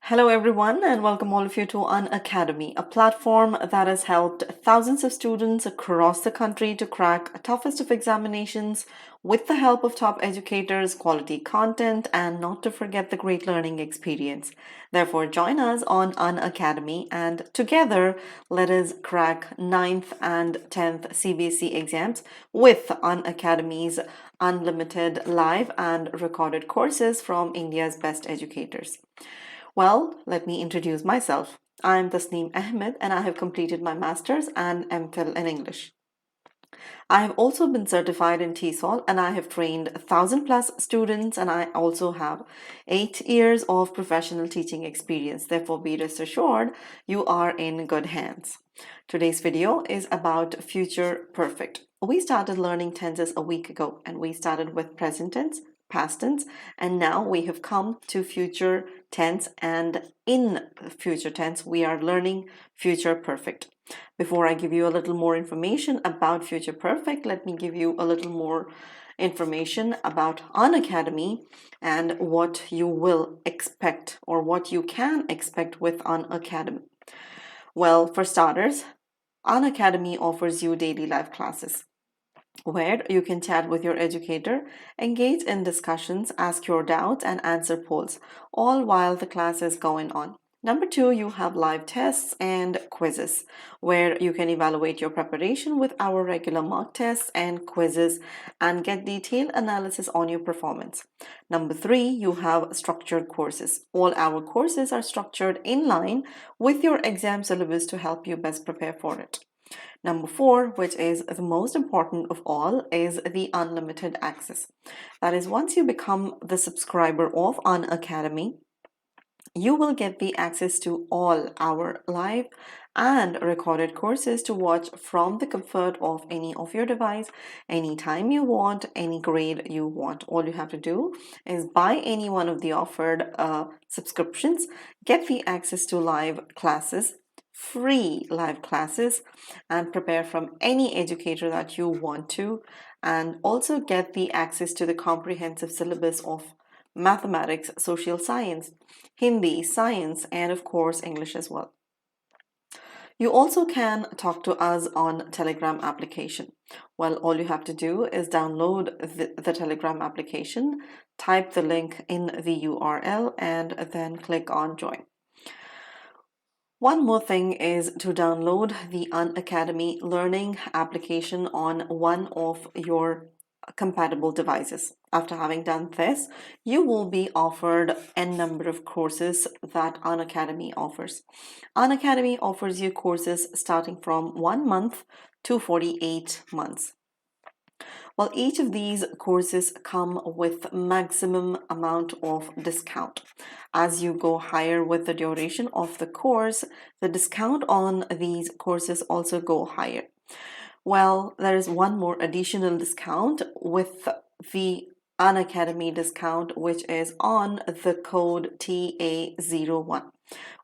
Hello everyone and welcome all of you to Unacademy, a platform that has helped thousands of students across the country to crack toughest of examinations with the help of top educators, quality content, and not to forget the great learning experience. Therefore, join us on Unacademy and together let us crack 9th and 10th CBSE exams with Unacademy's unlimited live and recorded courses from India's best educators. Well, let me introduce myself. I'm Tasneem Ahmed and I have completed my Master's and MPhil in English. I have also been certified in TESOL and I have trained 1,000 plus students and I also have 8 years of professional teaching experience. Therefore, be rest assured you are in good hands. Today's video is about future perfect. We started learning tenses a week ago and we started with present tense, past tense, and now we have come to future tense, and in future tense we are learning future perfect. Before I give you a little more information about future perfect, let me give you a little more information about Unacademy and what you will expect or what you can expect with Unacademy. Well, for starters, Unacademy offers you daily live classes where you can chat with your educator, engage in discussions, ask your doubts, and answer polls, all while the class is going on. Number 2, you have live tests and quizzes, where you can evaluate your preparation with our regular mock tests and quizzes and get detailed analysis on your performance. Number 3, you have structured courses. All our courses are structured in line with your exam syllabus to help you best prepare for it. Number 4, which is the most important of all, is the unlimited access. That is, once you become the subscriber of Unacademy, you will get the access to all our live and recorded courses to watch from the comfort of any of your device, anytime you want, any grade you want. All you have to do is buy any one of the offered subscriptions, get the access to live classes, free live classes, and prepare from any educator that you want to, and also get the access to the comprehensive syllabus of mathematics, social science, Hindi, science, and of course English as well. You also can talk to us on Telegram application. Well, all you have to do is download the Telegram application, type the link in the URL, and then click on join. One more thing is to download the Unacademy learning application on one of your compatible devices. After having done this, you will be offered n number of courses that Unacademy offers. Unacademy offers you courses starting from 1 month to 48 months. Well, each of these courses come with maximum amount of discount. As you go higher with the duration of the course, the discount on these courses also go higher. Well, there is one more additional discount with the Unacademy discount, which is on the code TA01.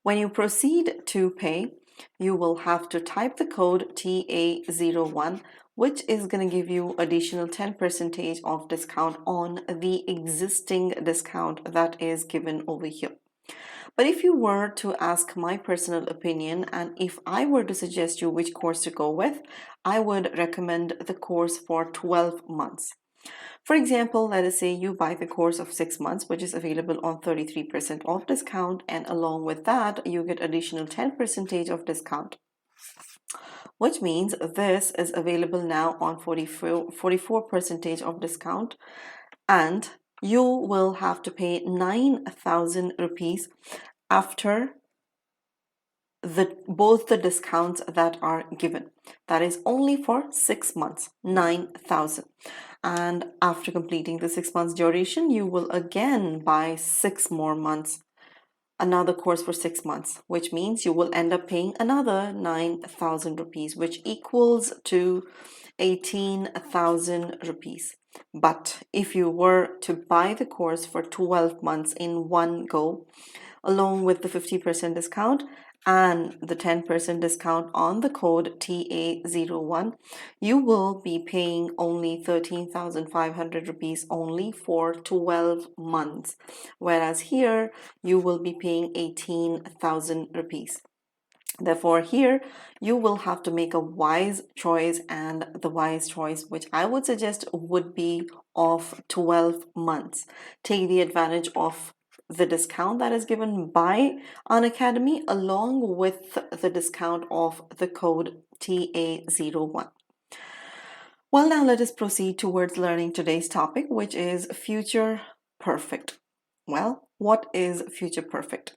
When you proceed to pay, you will have to type the code TA01, which is going to give you additional 10% of discount on the existing discount that is given over here. But if you were to ask my personal opinion, and if I were to suggest you which course to go with, I would recommend the course for 12 months. For example, let us say you buy the course of 6 months, which is available on 33% off discount, and along with that, you get additional 10% of discount, which means this is available now on 44% of discount, and you will have to pay 9,000 rupees after both the discounts that are given. That is only for 6 months, 9,000. And after completing the 6 months duration, you will again buy 6 more months, another course for 6 months, which means you will end up paying another 9,000 rupees, which equals to 18,000 rupees. But if you were to buy the course for 12 months in one go, along with the 50% discount and the 10% discount on the code TA01, you will be paying only 13,500 rupees only for 12 months, whereas here you will be paying 18,000 rupees. Therefore, here you will have to make a wise choice, and the wise choice which I would suggest would be of 12 months. Take the advantage of the discount that is given by Unacademy along with the discount of the code TA01. Well, now let us proceed towards learning today's topic, which is future perfect. Well, what is future perfect?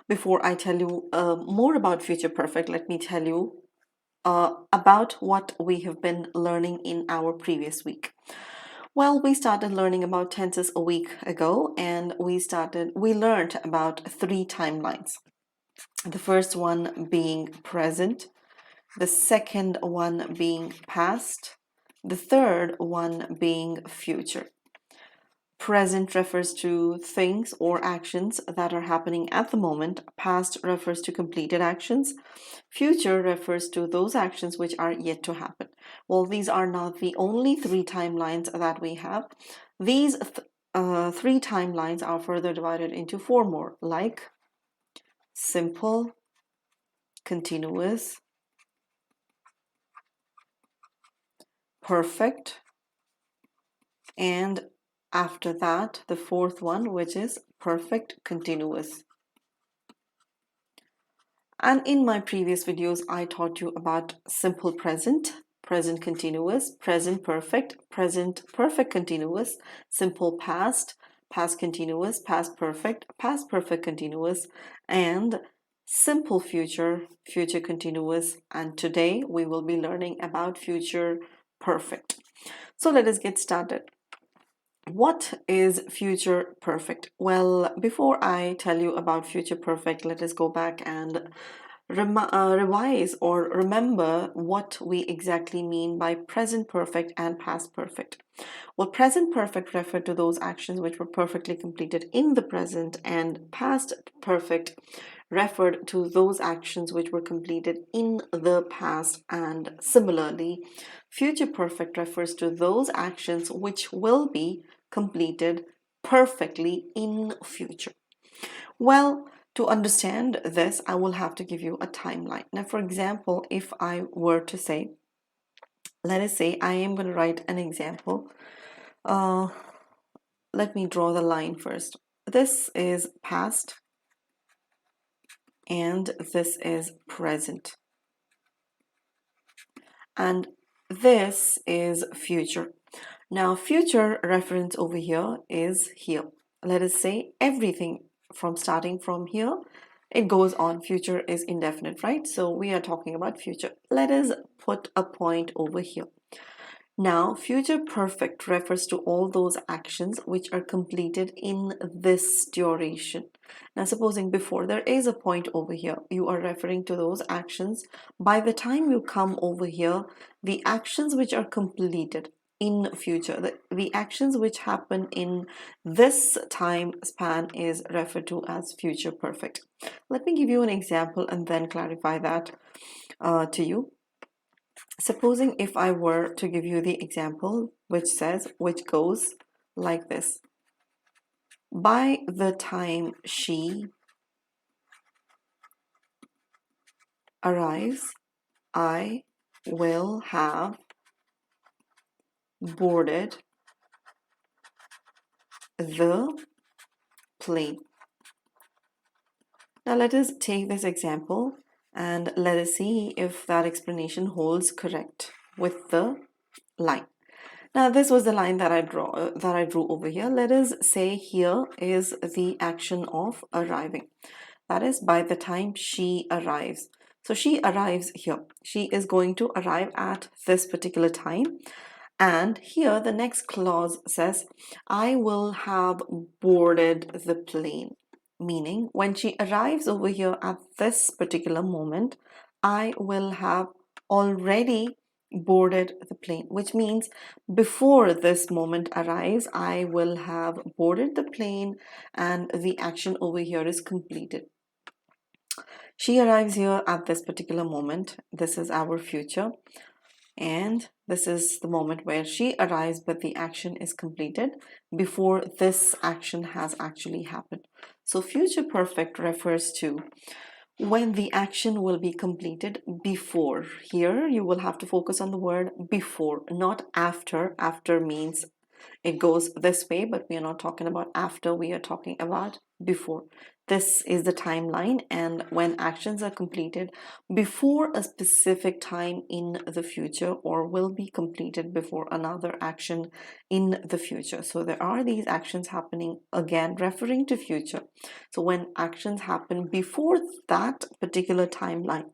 Before I tell you more about future perfect, let me tell you about what we have been learning in our previous week. Well, we started learning about tenses a week ago, and we learned about 3 timelines. The first one being present, the second one being past, the third one being future. Present refers to things or actions that are happening at the moment. Past refers to completed actions. Future refers to those actions which are yet to happen. Well, these are not the only 3 timelines that we have. These 3 timelines are further divided into 4 more, like simple, continuous, perfect, and after that, the 4th one, which is perfect continuous. And in my previous videos, I taught you about simple present, present continuous, present perfect perfect continuous, simple past, past continuous, past perfect continuous, and simple future, future continuous. And today we will be learning about future perfect. So let us get started. What is future perfect? Well, before I tell you about future perfect, let us go back and revise or remember what we exactly mean by present perfect and past perfect. Well, present perfect refer to those actions which were perfectly completed in the present, and past perfect referred to those actions which were completed in the past. And similarly, future perfect refers to those actions which will be completed perfectly in future. Well, to understand this, I will have to give you a timeline. Now, for example, if I were to say, let us say I am going to write an example. Let me draw the line first. This is past and this is present. And this is future. Now, future reference over here is here. Let us say everything from starting from here, it goes on. Future is indefinite, right? So we are talking about future. Let us put a point over here. Now, future perfect refers to all those actions which are completed in this duration. Now, supposing before there is a point over here, you are referring to those actions. By the time you come over here, the actions which are completed in future, the actions which happen in this time span is referred to as future perfect. Let me give you an example and then clarify that to you. Supposing if I were to give you the example which goes like this. By the time she arrives, I will have boarded the plane. Now let us take this example and let us see if that explanation holds correct with the line. Now this was the line that I drew over here. Let us say here is the action of arriving. That is by the time she arrives. So she arrives here. She is going to arrive at this particular time. And here the next clause says, I will have boarded the plane. Meaning when she arrives over here at this particular moment, I will have already boarded the plane, which means before this moment arrives, I will have boarded the plane and the action over here is completed. She arrives here at this particular moment. This is our future. And this is the moment where she arrives, but the action is completed before this action has actually happened. So future perfect refers to when the action will be completed before. Here you will have to focus on the word before, not after. After means it goes this way, but we are not talking about after, we are talking about before. This is the timeline, and when actions are completed before a specific time in the future, or will be completed before another action in the future. So there are these actions happening, again referring to future. So when actions happen before that particular timeline,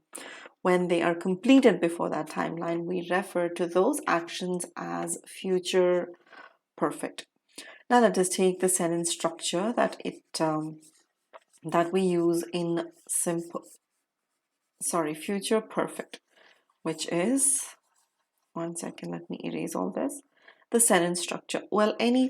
when they are completed before that timeline, we refer to those actions as future perfect. Now let us take the sentence structure that we use in future perfect, which is, one second, let me erase all this. The sentence structure. Well, any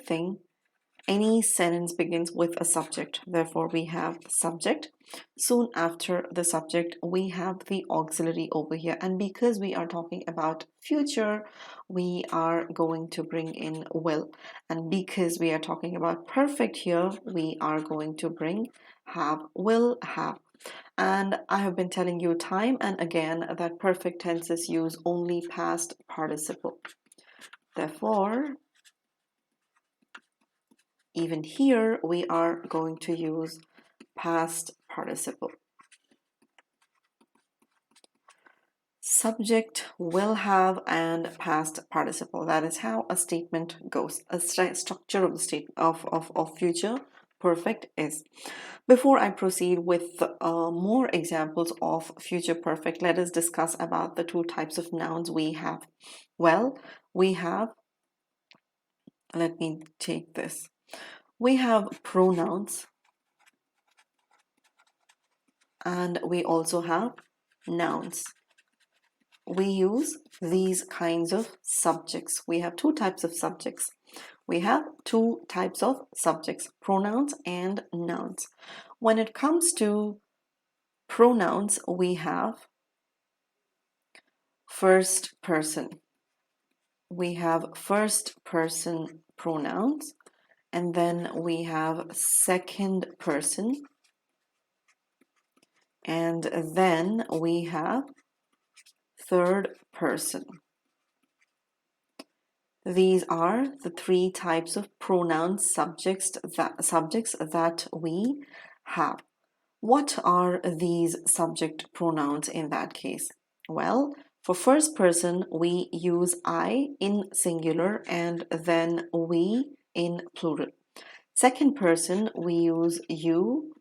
sentence begins with a subject. Therefore, we have subject. Soon after the subject, we have the auxiliary over here. And because we are talking about future, we are going to bring in will. And because we are talking about perfect here, we are going to bring have, will, have. And I have been telling you time and again that perfect tenses use only past participle. Therefore, even here, we are going to use past participle. Subject, will have, and past participle. That is how a statement goes. A structure of the state of future perfect is. Before I proceed with more examples of future perfect, let us discuss about the two types of nouns we have. Well, we have, let me take this. We have pronouns, and we also have nouns. We use these kinds of subjects. We have two types of subjects. We have two types of subjects, pronouns and nouns. When it comes to pronouns, we have first person. We have first person pronouns, and then we have second person, and then we have third person. These are the three types of pronouns subjects that we have. What are these subject pronouns in that case? Well, for first person, we use I in singular and then we in plural. Second person, we use you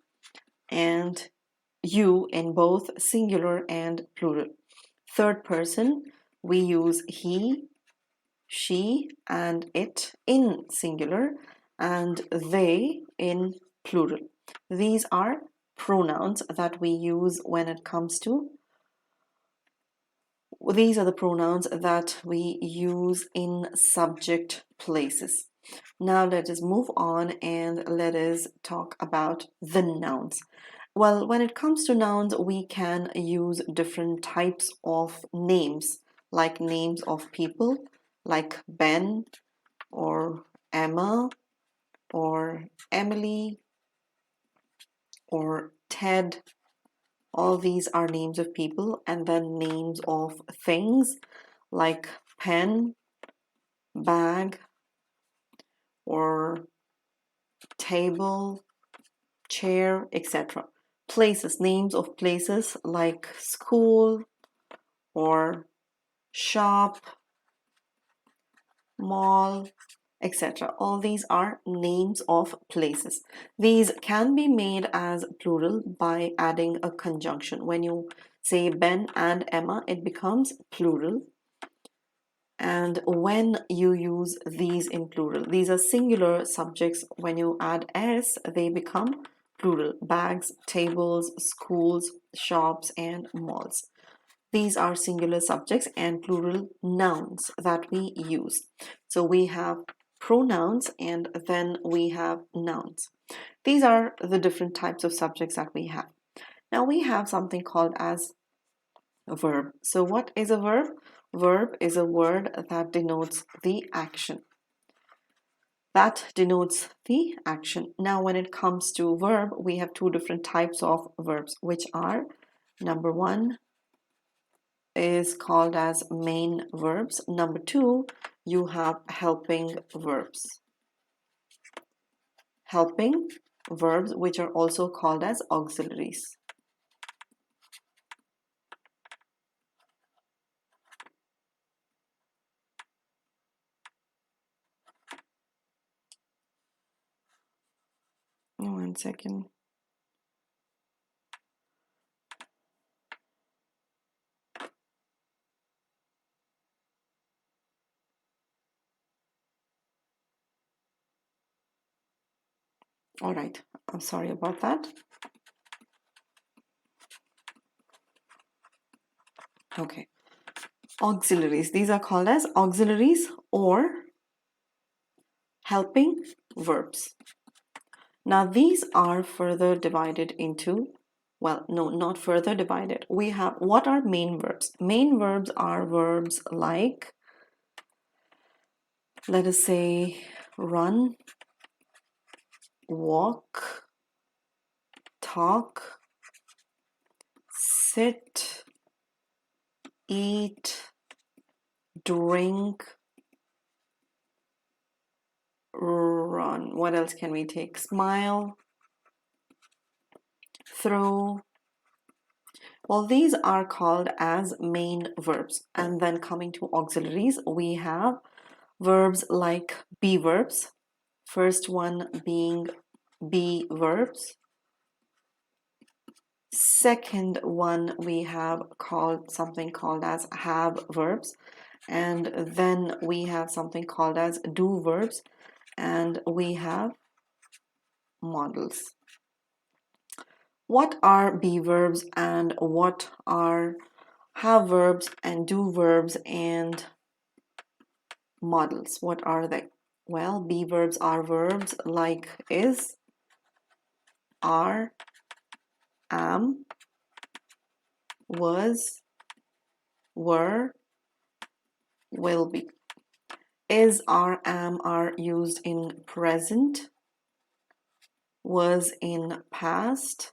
and you in both singular and plural. Third person, we use he, she, and it in singular and they in plural. These are pronouns that we use when it comes to, these are the pronouns that we use in subject places. Now let us move on and let us talk about the nouns. Well, when it comes to nouns, we can use different types of names, like names of people, like Ben or Emma or Emily or Ted. All these are names of people, and then names of things like pen, bag, or table, chair, etc. Places, names of places like school or shop, mall, etc. All these are names of places. These can be made as plural by adding a conjunction. When you say Ben and Emma, it becomes plural. And when you use these in plural, these are singular subjects. When you add s, they become plural. Bags, tables, schools, shops, and malls. These are singular subjects and plural nouns that we use. So we have pronouns and then we have nouns. These are the different types of subjects that we have. Now we have something called as a verb. So what is a verb? Verb is a word that denotes the action. That denotes the action. Now when it comes to verb, we have two different types of verbs, which are, number one is called as main verbs. Number two, you have helping verbs. Helping verbs, which are also called as auxiliaries. One second. All right, I'm sorry about that. Okay, auxiliaries. These are called as auxiliaries or helping verbs. Now these are further divided into, well, no, not further divided. We have, what are main verbs? Main verbs are verbs like, let us say, run, walk, talk, sit, eat, drink, run. What else can we take? Smile, throw. Well, these are called as main verbs. And then coming to auxiliaries, we have verbs like be verbs. First one being be verbs. Second one we have called something called as have verbs. And then we have something called as do verbs. And we have modals. What are be verbs and what are have verbs and do verbs and modals? What are they? Well, be verbs are verbs like is, are, am, was, were, will be. Is, are, am are used in present, was in past,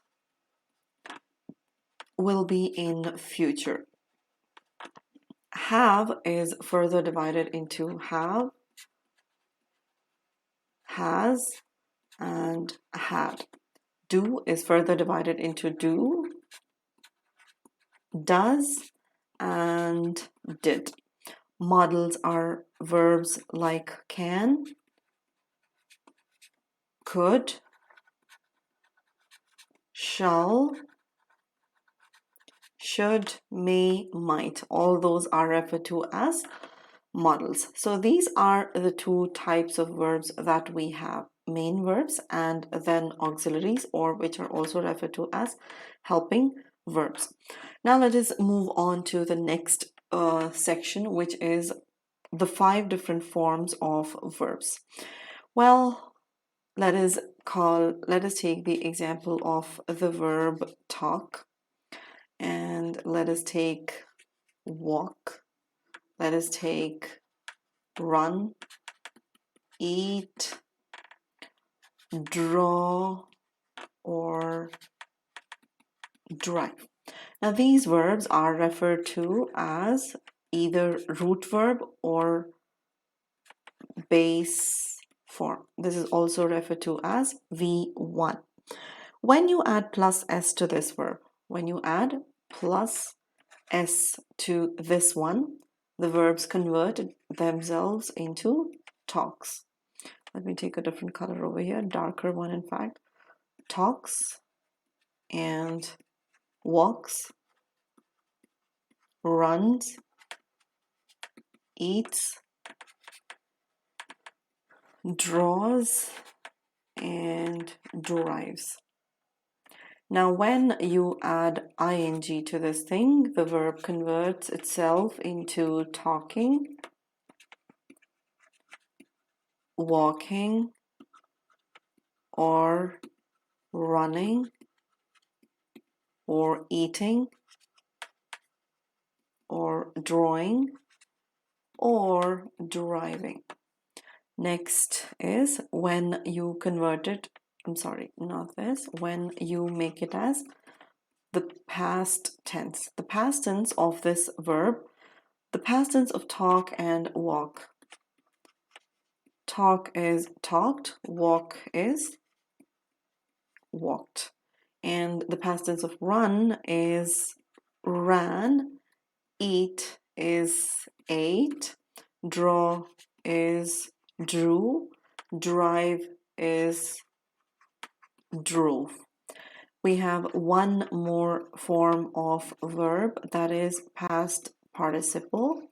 will be in future. Have is further divided into have, has, and had. Do is further divided into do, does, and did. Modals are verbs like can, could, shall, should, may, might. All those are referred to as modals. So these are the two types of verbs that we have, main verbs and then auxiliaries, or which are also referred to as helping verbs. Now let us move on to the next section, which is the 5 different forms of verbs. Well, let us take the example of the verb talk, and let us take walk, let us take run, eat, draw, or drive. Now these verbs are referred to as either root verb or base form. This is also referred to as V1. When you add plus S to this verb, when you add plus S to this one, the verbs convert themselves into talks. Let me take a different color over here, darker one in fact. Talks and walks, runs, eats, draws, and drives. Now, when you add ing to this thing, the verb converts itself into talking, walking, or running, or eating, or drawing, or driving. Next is when you convert it, I'm sorry, not this, when you make it as the past tense. The past tense of this verb, the past tense of talk and walk. Talk is talked, walk is walked. And the past tense of run is ran, eat is ate, draw is drew, drive is drove. We have one more form of verb, that is past participle.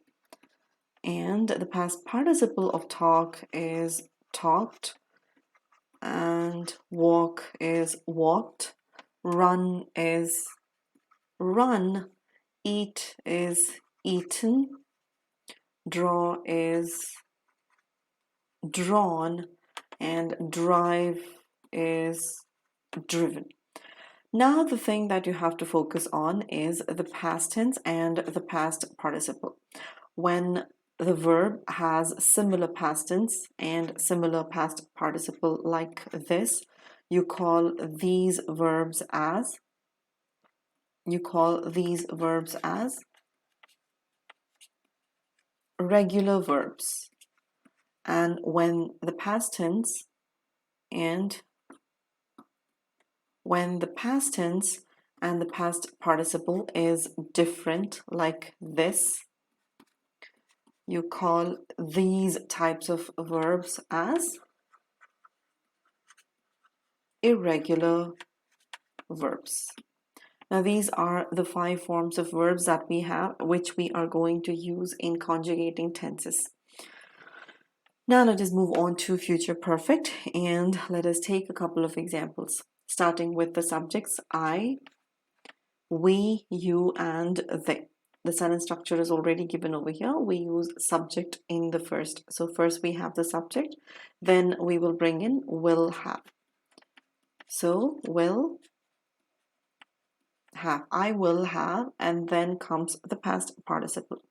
And the past participle of talk is talked, and walk is walked, run is run, eat is eaten, draw is drawn, and drive is driven. Now the thing that you have to focus on is the past tense and the past participle. When the verb has similar past tense and similar past participle like this, you call these verbs as regular verbs. And when the past tense and the past participle is different like this, you call these types of verbs as irregular verbs. Now these are the 5 forms of verbs that we have, which we are going to use in conjugating tenses. Now let us move on to future perfect, and let us take a couple of examples, starting with the subjects I, we, you, and they. The sentence structure is already given over here. We use subject in the first. So first we have the subject, then we will bring in will have. So will have, I will have, and then comes the past participle.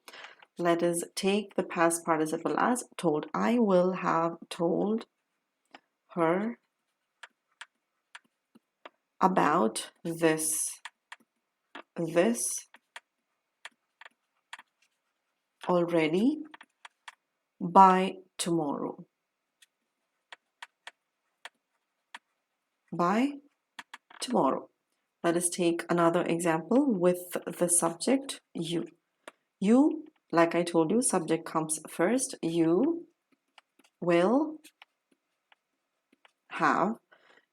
Let us take the past participle as told. I will have told her about this already by tomorrow. By tomorrow. Let us take another example with the subject you. You, like I told you, subject comes first. You will have.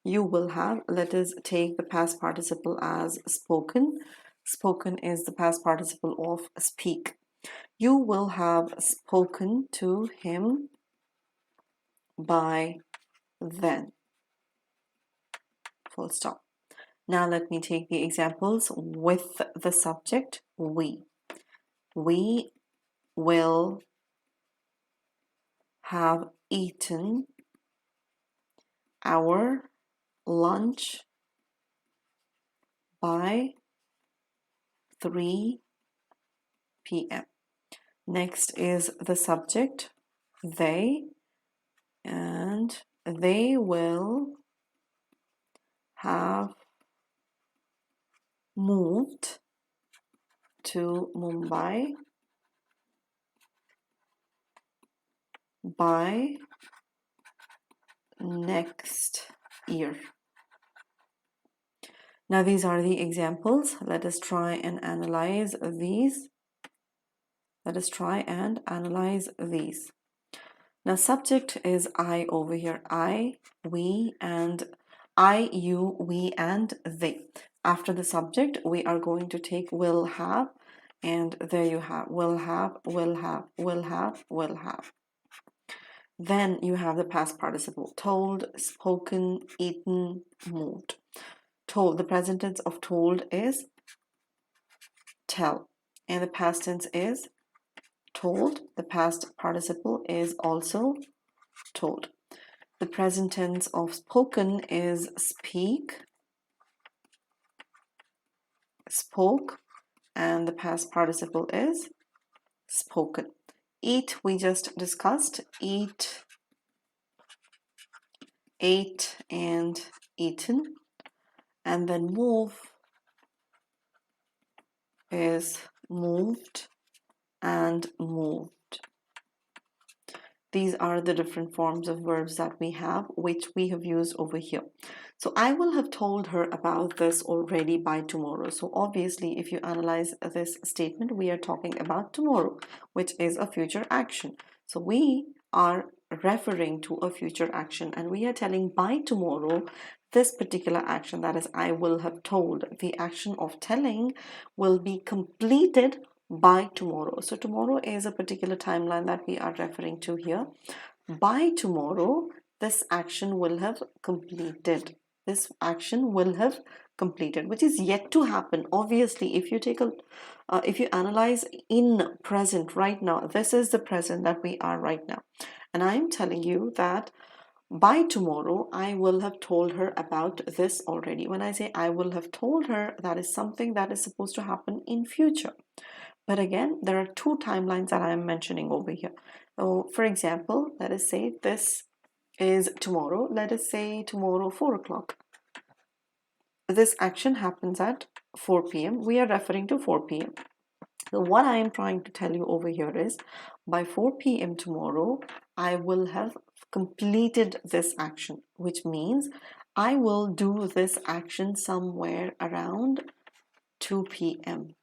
You will have. Let us take the past participle as spoken. Spoken is the past participle of speak. You will have spoken to him by then. Full stop. Now let me take the examples with the subject we. We will have eaten our lunch by 3 p.m. Next is the subject they, and they will have moved to Mumbai by next year. Now these are the examples. Let us try and analyze these. Now subject is I over here. I, we, and I, you, we, and they. After the subject, we are going to take will have, and there you have will have, will have, will have, will have. Then you have the past participle, told, spoken, eaten, moved. Told, the present tense of told is tell, and the past tense is told. The past participle is also told. The present tense of spoken is speak. spoke, and the past participle is spoken. Eat, we just discussed. Eat, ate, and eaten. And then move is moved and moved. These are the different forms of verbs that we have, which we have used over here. So I will have told her about this already by tomorrow. So obviously, if you analyze this statement, we are talking about tomorrow, which is a future action. So we are referring to a future action, and we are telling by tomorrow this particular action, that is, I will have told. The action of telling will be completed by tomorrow. So tomorrow is a particular timeline that we are referring to here. By tomorrow, this action will have completed. This action will have completed, which is yet to happen. Obviously, if you analyze in present right now, this is the present that we are right now, and I am telling you that by tomorrow, I will have told her about this already. When I say I will have told her, that is something that is supposed to happen in future. But again, there are two timelines that I am mentioning over here. So, for example, let us say this is tomorrow. Let us say tomorrow 4 o'clock. This action happens at 4 p.m. We are referring to 4 p.m. So what I am trying to tell you over here is by 4 p.m. tomorrow, I will have completed this action, which means I will do this action somewhere around 2 p.m.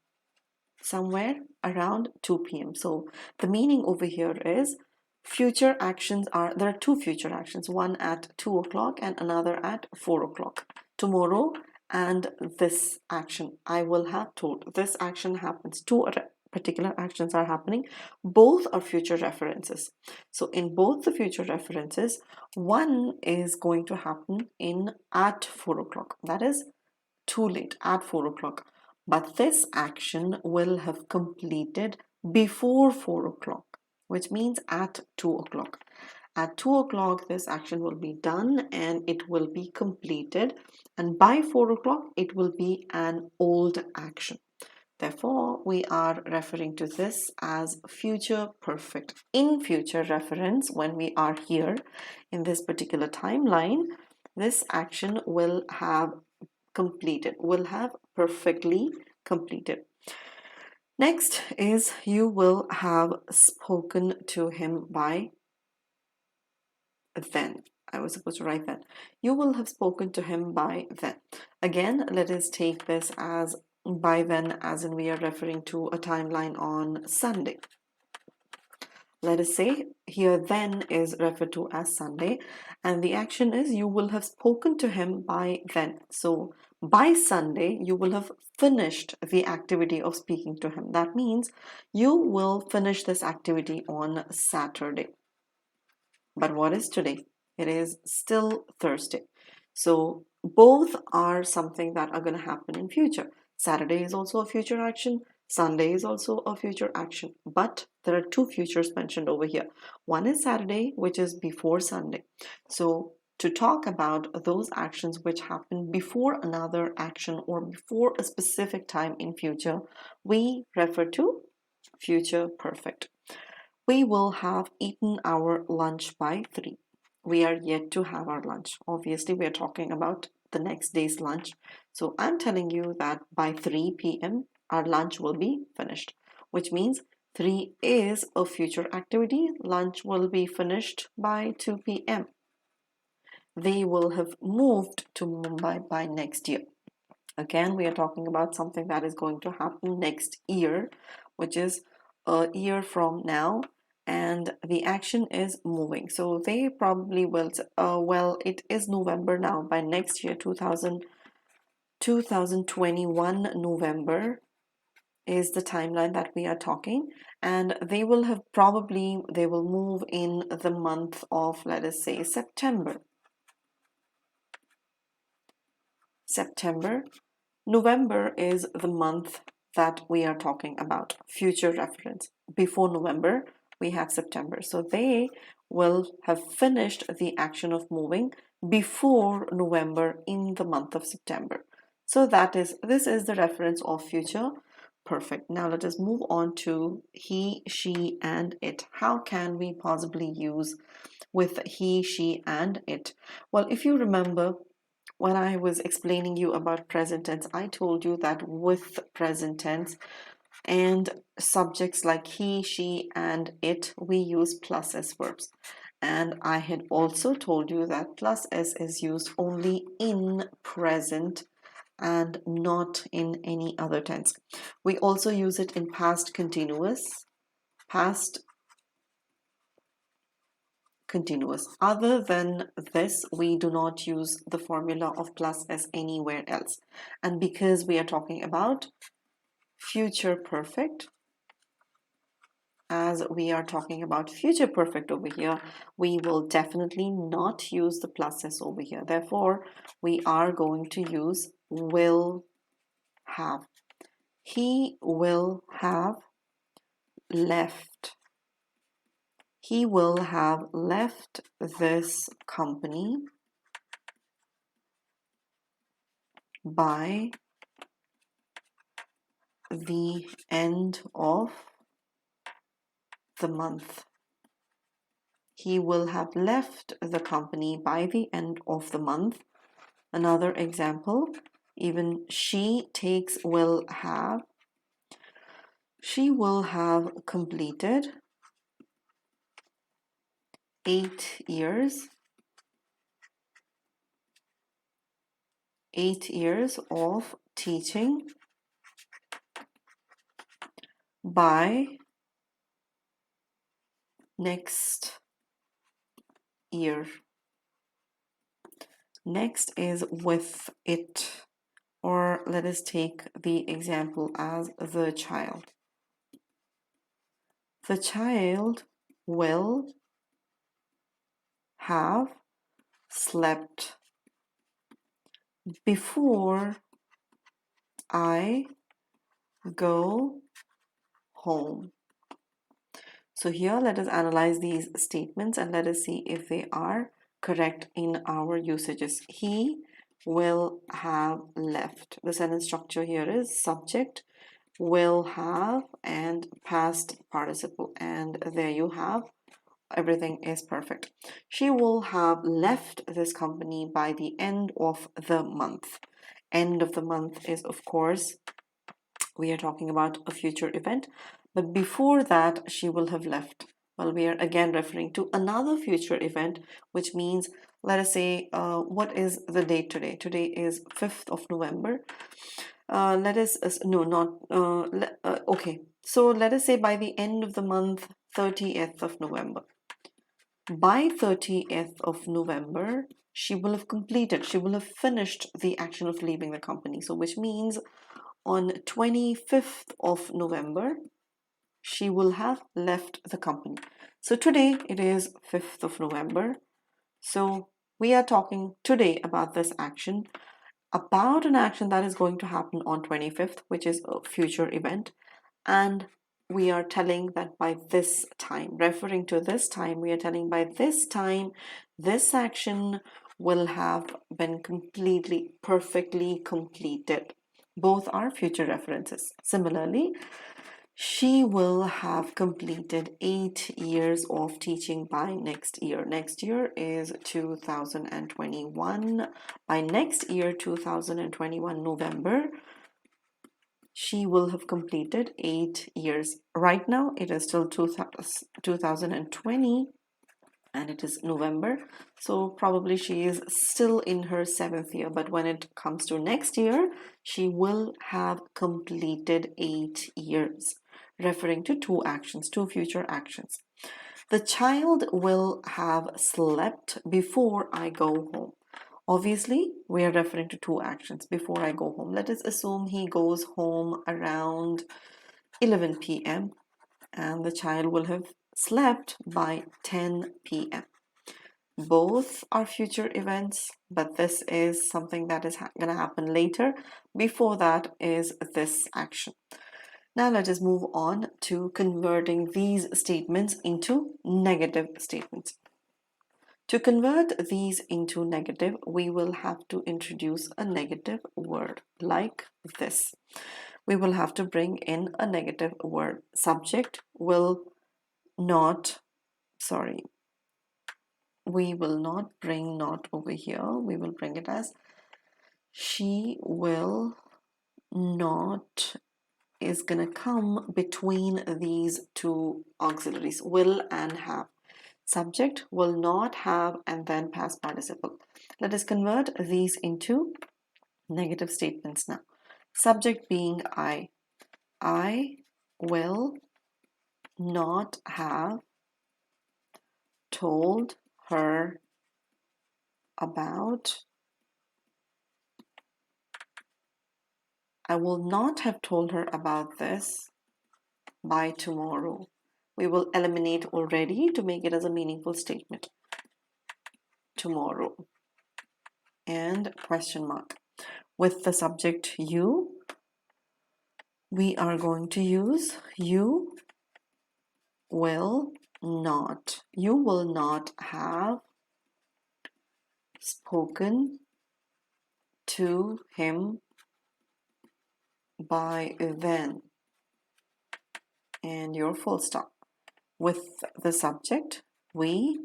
Somewhere around 2 p.m. So the meaning over here is future actions there are two future actions, one at 2 o'clock and another at 4 o'clock. Tomorrow and this action, I will have told. This action happens. Two particular actions are happening. Both are future references. So in both the future references, one is going to happen at 4 o'clock. That is too late, at 4 o'clock. But this action will have completed before 4 o'clock, which means at 2 o'clock. At 2 o'clock, this action will be done and it will be completed. And by 4 o'clock, it will be an old action. Therefore, we are referring to this as future perfect. In future reference, when we are here in this particular timeline, this action will have completed, will have perfectly completed. Next is you will have spoken to him by then. I was supposed to write that. You will have spoken to him by then. Again, let us take this as by then, as in we are referring to a timeline on Sunday. Let us say here then is referred to as Sunday, and the action is you will have spoken to him by then. So by Sunday, you will have finished the activity of speaking to him. That means you will finish this activity on Saturday. But what is today? It is still Thursday. So both are something that are going to happen in future. Saturday is also a future action. Sunday is also a future action. But there are two futures mentioned over here. One is Saturday, which is before Sunday. So to talk about those actions which happen before another action or before a specific time in future, we refer to future perfect. We will have eaten our lunch by 3. We are yet to have our lunch. Obviously, we are talking about the next day's lunch. So I'm telling you that by 3 p.m., our lunch will be finished, which means 3 is a future activity. Lunch will be finished by 2 p.m. They will have moved to Mumbai by next year. Again, we are talking about something that is going to happen next year, which is a year from now, and the action is moving. So they probably will, well, it is November now. By next year, 2021 November is the timeline that we are talking, and they will move in the month of, let us say, September. November is the month that we are talking about, future reference. Before November, we have September. So they will have finished the action of moving before November in the month of September. So this is the reference of future perfect. Now let us move on to he, she, and it. How can we possibly use with he, she, and it? Well, if you remember, when I was explaining you about present tense, I told you that with present tense and subjects like he, she, and it, we use plus s verbs. And I had also told you that plus s is used only in present and not in any other tense. We also use it in past continuous, past continuous. Other than this, we do not use the formula of plus s anywhere else. And because we are talking about future perfect, as we are talking about future perfect over here, we will definitely not use the plus s over here. Therefore, we are going to use will have. He will have left. He will have left this company by the end of the month. He will have left the company by the end of the month. Another example, even she takes will have. She will have completed 8 years. 8 years of teaching by next year. Next is with it, or let us take the example as the child. The child will have slept before I go home. So here let us analyze these statements and let us see if they are correct in our usages. He will have left. The sentence structure here is subject, will have, and past participle. And there you have, everything is perfect. She will have left this company by the end of the month. End of the month is, of course, we are talking about a future event, but before that she will have left. Well, we are again referring to another future event, which means, let us say, what is the date today? Today is 5th of November. Okay, so let us say by the end of the month, 30th of November. By 30th of November, she will have completed, she will have finished the action of leaving the company. So which means on 25th of November, she will have left the company. So today it is 5th of November. So we are talking today about this action, about an action that is going to happen on 25th, which is a future event. And we are telling that by this time, referring to this time, we are telling by this time, this action will have been completely, perfectly completed. Both are future references. Similarly, she will have completed 8 years of teaching by next year. Next year is 2021. By next year, 2021 November, she will have completed 8 years. Right now, it is still 2020 and it is November. So probably she is still in her 7th year. But when it comes to next year, she will have completed 8 years, referring to two actions, two future actions. The child will have slept before I go home. Obviously, we are referring to two actions, before I go home. Let us assume he goes home around 11 p.m. and the child will have slept by 10 p.m. Both are future events, but this is something that is going to happen later. Before that is this action. Now let us move on to converting these statements into negative statements. To convert these into negative, we will have to introduce a negative word like this. We will have to bring in a negative word. Subject will not, sorry, we will not bring not over here. We will bring it as she will not is going to come between these two auxiliaries, will and have. Subject will not have and then past participle. Let us convert these into negative statements now. Subject being I. I will not have told her about. I will not have told her about this by tomorrow. We will eliminate already to make it as a meaningful statement. Tomorrow. And question mark. With the subject you, we are going to use you will not. You will not have spoken to him by then. And your full stop. With the subject we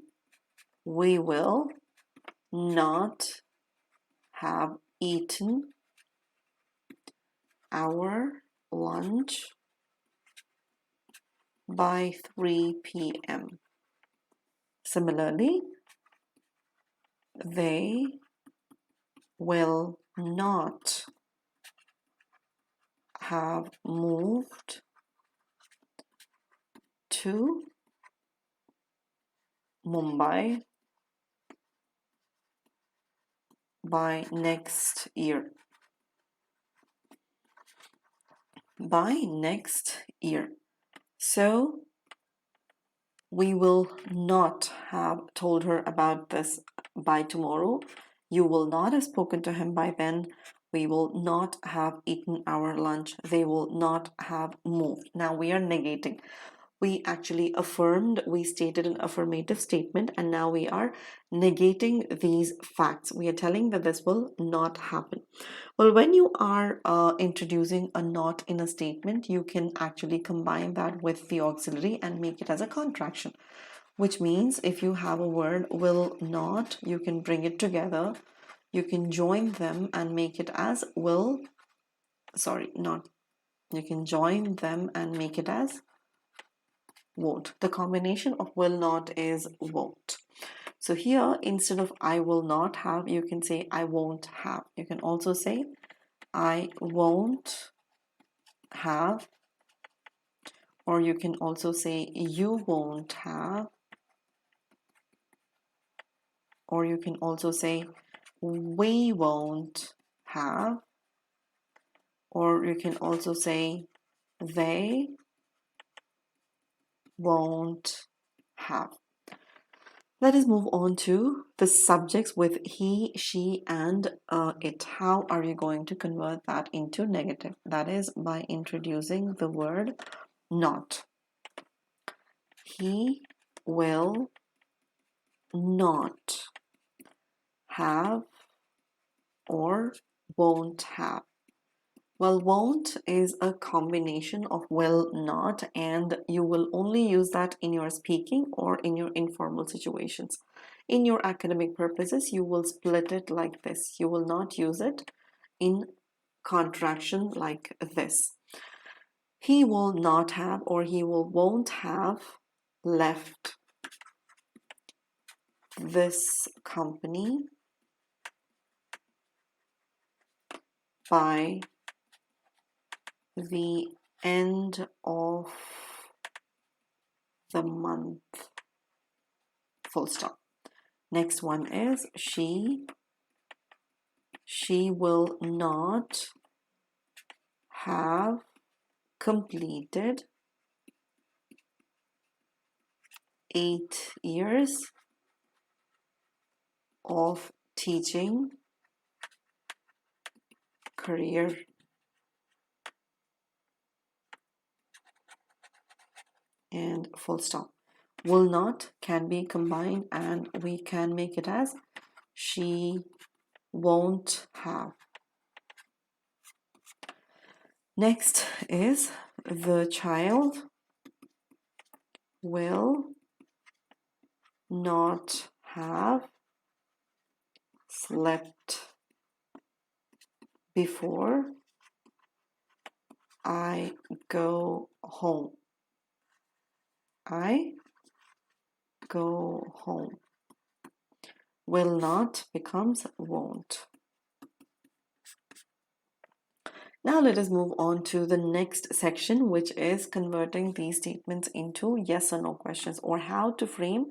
will not have eaten our lunch by 3 p.m. Similarly, they will not have moved to Mumbai by next year. By next year. So we will not have told her about this by tomorrow. You will not have spoken to him by then. We will not have eaten our lunch. They will not have moved. Now we are negating. We actually affirmed, we stated an affirmative statement, and now we are negating these facts. We are telling that this will not happen. Well, when you are introducing a not in a statement, you can actually combine that with the auxiliary and make it as a contraction, which means if you have a word will not, you can bring it together. You can join them and make it as will, sorry, not. You can join them and make it as won't. The combination of will not is won't. So here, instead of I will not have, you can say I won't have. You can also say I won't have, or you can also say you won't have, or you can also say we won't have, or you can also say they won't have. Let us move on to the subjects with he, she, and it. How are you going to convert that into negative? That is by introducing the word not. He will not have or won't have. Well, won't is a combination of will not, and you will only use that in your speaking or in your informal situations. In your academic purposes, you will split it like this. You will not use it in contraction like this. He will not have or he won't have left this company by the end of the month. Full stop. Next one is she. She will not have completed 8 years of teaching career. And full stop. Will not can be combined, and we can make it as she won't have. Next is the child will not have slept before I go home. I go home. Will not becomes won't. Now let us move on to the next section, which is converting these statements into yes or no questions, or how to frame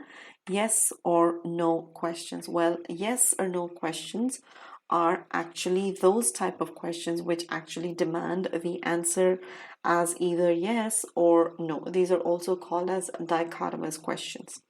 yes or no questions. Well, yes or no questions are actually those type of questions which actually demand the answer as either yes or no. These are also called as dichotomous questions.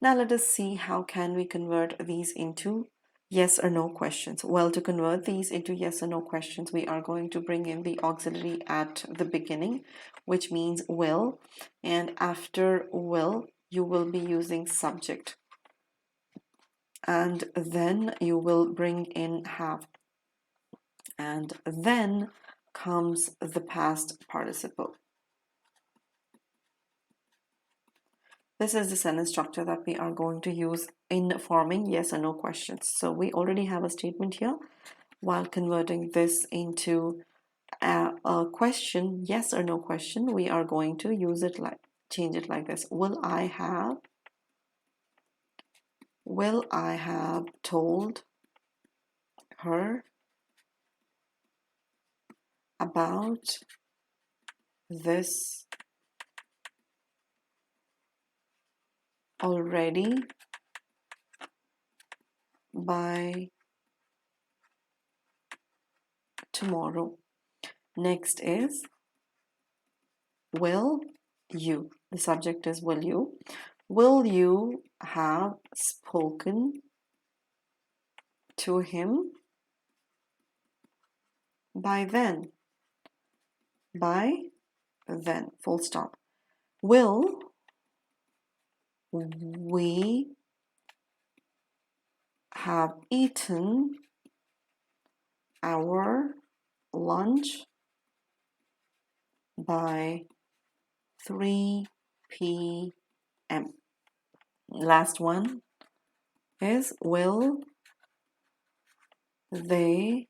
Now let us see how can we convert these into yes or no questions. Well, to convert these into yes or no questions, we are going to bring in the auxiliary at the beginning, which means will, and after will, you will be using subject. And then you will bring in have. And then comes the past participle. This is the sentence structure that we are going to use in forming yes or no questions. So we already have a statement here. While converting this into a question, yes or no question, we are going to use it like, change it like this. Will I have told her about this already by tomorrow? Next is will you. The subject is will you. Will you have spoken to him by then? By then, full stop. Will we have eaten our lunch by 3 p.m.? Last one is will they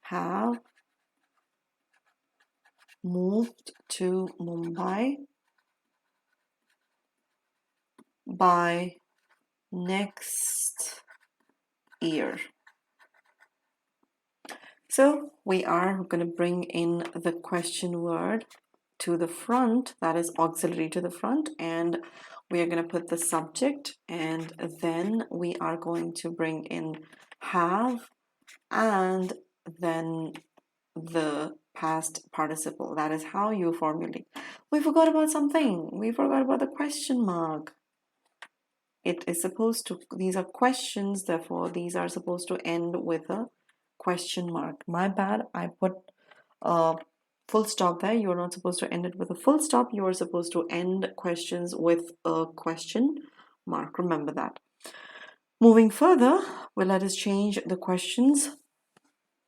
have moved to Mumbai by next year? So we are going to bring in the question word to the front, that is auxiliary to the front, and we are going to put the subject, and then we are going to bring in have, and then the past participle. That is how you formulate. We forgot about something. We forgot about the question mark. It is supposed to, these are questions, therefore these are supposed to end with a question mark. My bad, I put a full stop there. You're not supposed to end it with a full stop. You are supposed to end questions with a question mark. Remember that. Moving further, well, let us change the questions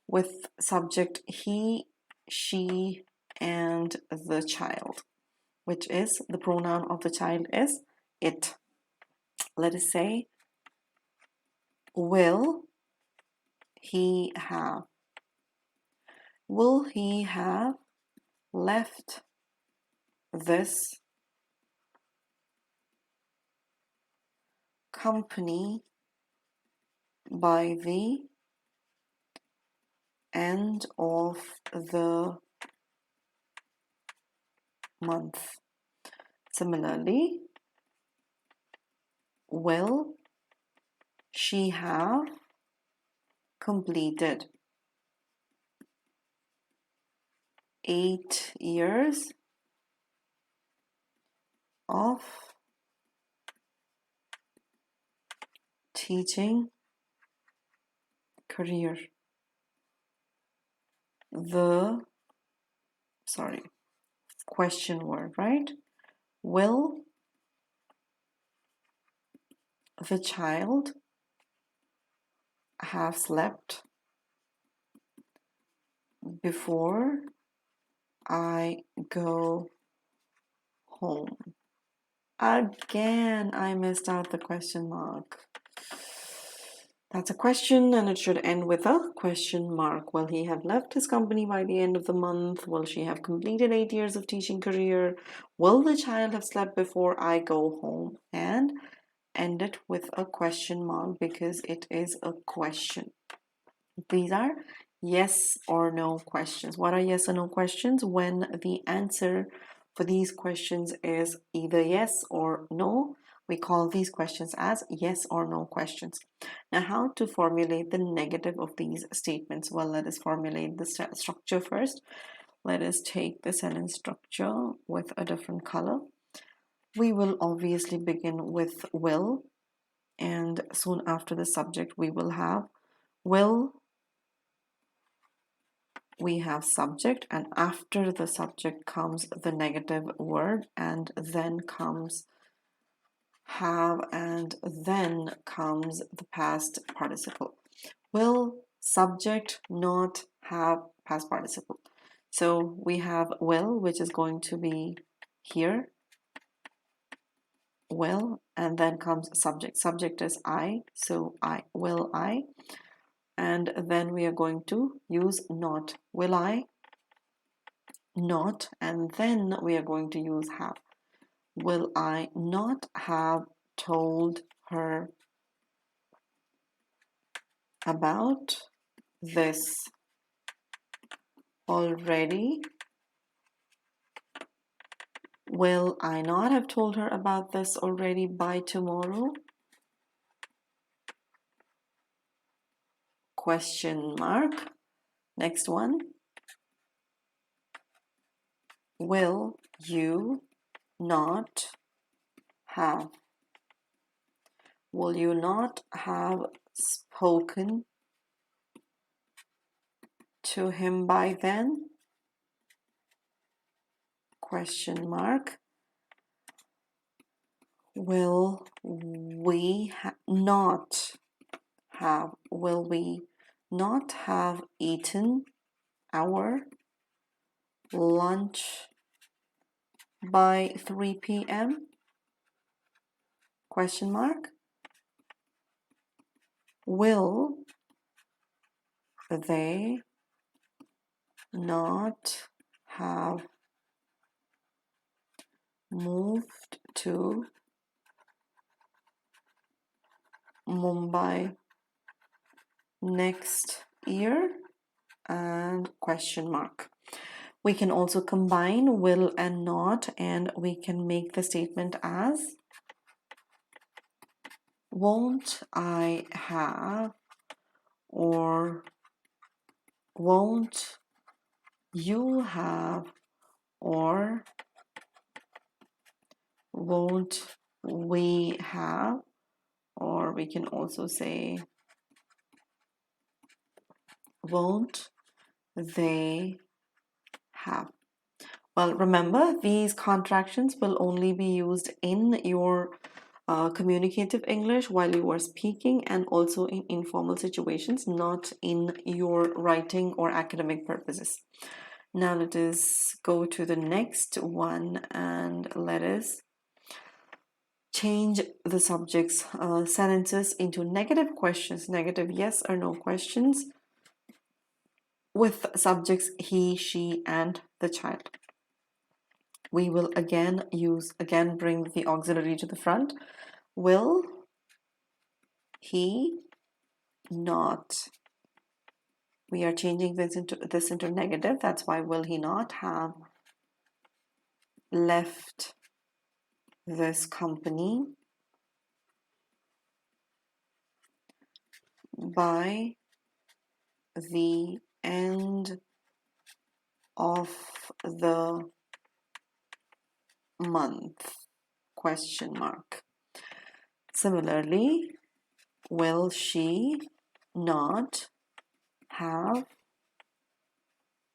with subject he, she, and the child, which is the pronoun of the child is it. Let us say, will he have? Will he have left this company by the end of the month? Similarly, will she have completed 8 years of teaching career? The question word, right? Will the child have slept before I go home? Again, I missed out the question mark. That's a question and it should end with a question mark. Will he have left his company by the end of the month? Will she have completed 8 years of teaching career? Will the child have slept before I go home? And end it with a question mark because it is a question. These are yes or no questions. What are yes or no questions? When the answer for these questions is either yes or no, we call these questions as yes or no questions. Now, how to formulate the negative of these statements? Well, let us formulate the structure first. Let us take the sentence structure with a different color. We will obviously begin with will, and soon after the subject we will have will, we have subject, and after the subject comes the negative word, and then comes have, and then comes the past participle. Will, subject, not, have, past participle. So we have will, which is going to be here, will, and then comes subject. Subject is I, so I, will I. And then we are going to use not. Will I? Not. And then we are going to use have. Will I not have told her about this already? Will I not have told her about this already by tomorrow? Question mark. Next one. Will you not have? Will you not have spoken to him by then? Question mark. Will we not have? Will we not have eaten our lunch by 3 p.m.? Question mark. Will they not have moved to Mumbai next year? And question mark. We can also combine will and not, and we can make the statement as won't I have, or won't you have, or won't we have, or we can also say won't they have. Well, remember, these contractions will only be used in your communicative English while you are speaking, and also in informal situations, not in your writing or academic purposes. Now let us go to the next one and let us change the subject's sentences into negative questions, negative yes or no questions with subjects he, she, and the child. We will again bring the auxiliary to the front. Will he not? We are changing this into negative. That's why will he not have left this company by the end of the month? Question mark. Similarly, will she not have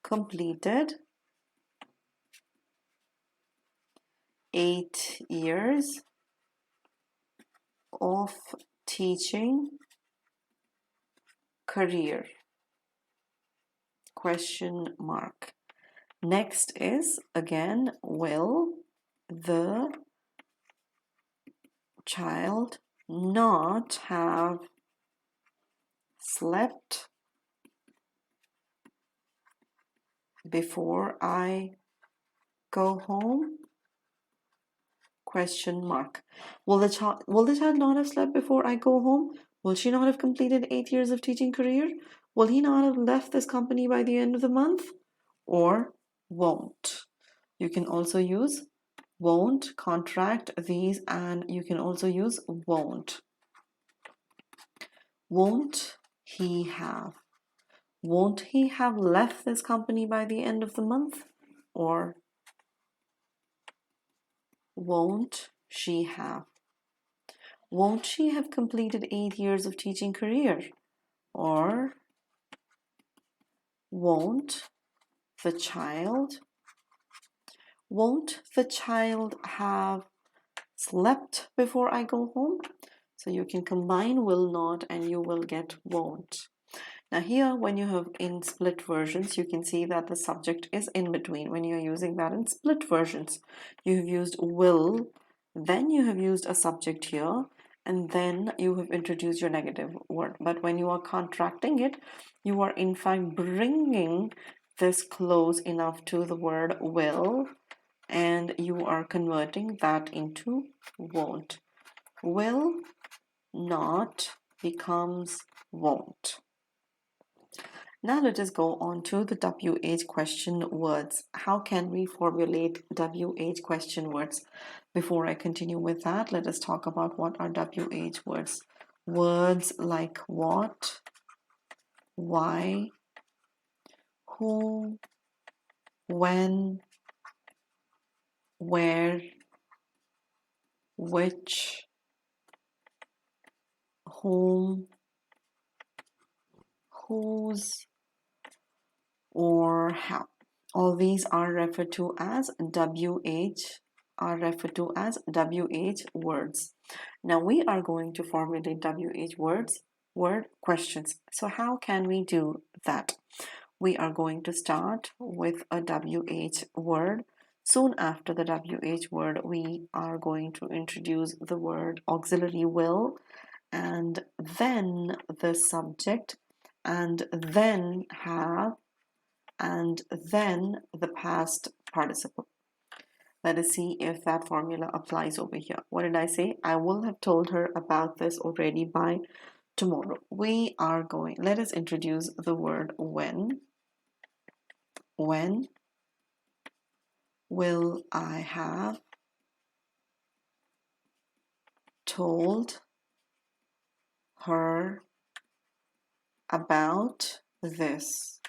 completed 8 years of teaching career? Question mark. Next is again, will the child not have slept before I go home? Question mark. Will the child not have slept before I go home? Will she not have completed 8 years of teaching career? Will he not have left this company by the end of the month? Or won't. You can also use won't, contract these, and you can also use won't. Won't he have? Won't he have left this company by the end of the month? Or won't she have? Won't she have completed 8 years of teaching career? Or won't the child have slept before I go home? So you can combine will not and you will get won't. Now here, when you have in split versions, you can see that the subject is in between. When you're using that in split versions, you have used will, then you have used a subject here, and then you have introduced your negative word. But when you are contracting it, you are in fact bringing this close enough to the word will, and you are converting that into won't. Will not becomes won't. Now let us go on to the WH question words. How can we formulate WH question words? Before I continue with that, let us talk about what are WH words. Words like what, why, who, when, where, which, whom, whose, or how. All these are referred to as WH words. Now we are going to formulate WH words, word questions. So how can we do that? We are going to start with a WH word. Soon after the WH word, we are going to introduce the word auxiliary will, and then the subject, and then have, and then the past participle. Let us see if that formula applies over here. What did I say? I will have told her about this already by tomorrow. Let us introduce the word when. When will I have told her about this?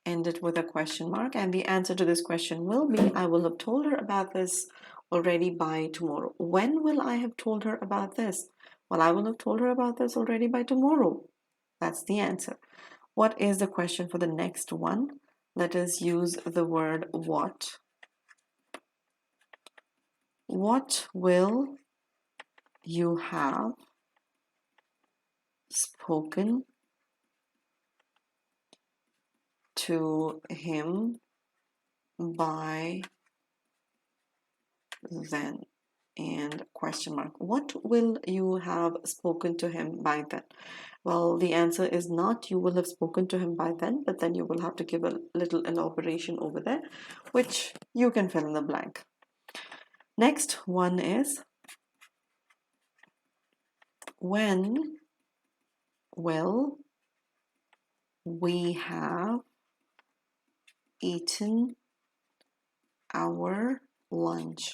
End it with a question mark, and the answer to this question will be, I will have told her about this already by tomorrow. When will I have told her about this? Well, I will have told her about this already by tomorrow. That's the answer. What is the question for the next one? Let us use the word what. What will you have spoken to him by then? And question mark. What will you have spoken to him by then? Well, the answer is not you will have spoken to him by then, but then you will have to give a little elaboration over there, which you can fill in the blank. Next one is, when will we have eaten our lunch?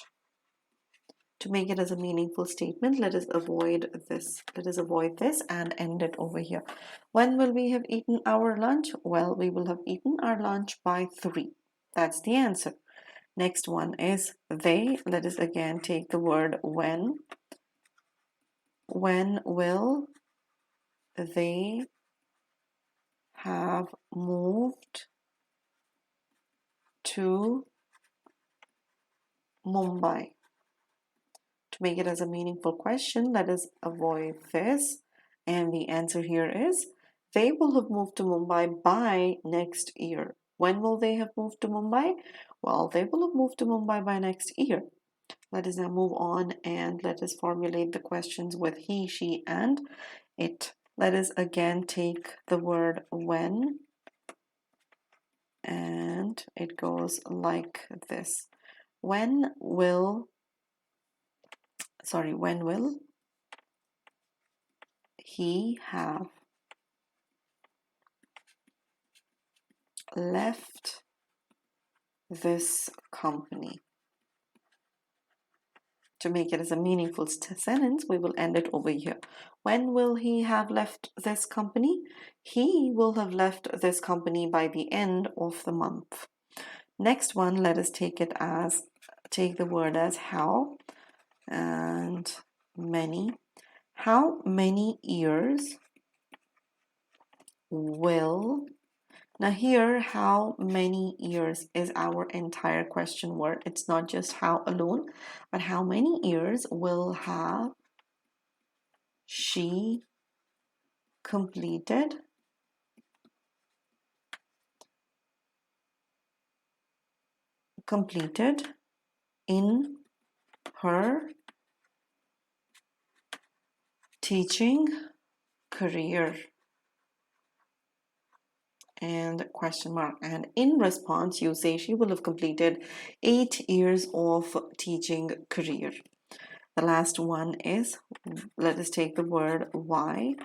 To make it as a meaningful statement, let us avoid this. Let us avoid this and end it over here. When will we have eaten our lunch? Well, we will have eaten our lunch by 3. That's the answer. Next one is they. Let us again take the word when. When will they have moved to Mumbai? To make it as a meaningful question, let us avoid this. And the answer here is, they will have moved to Mumbai by next year. When will they have moved to Mumbai? Well, they will have moved to Mumbai by next year. Let us now move on and let us formulate the questions with he, she, and it. Let us again take the word when, and it goes like this. When will he have left this company? To make it as a meaningful sentence, we will end it over here. When will he have left this company? He will have left this company by the end of the month. Next one, let us take the word as how and many. How many years will... Now here, how many years is our entire question word. It's not just how alone, but how many years will have she completed in her teaching career? And question mark. And in response, you say she will have completed 8 years of teaching career. The last one is, let us take the word why,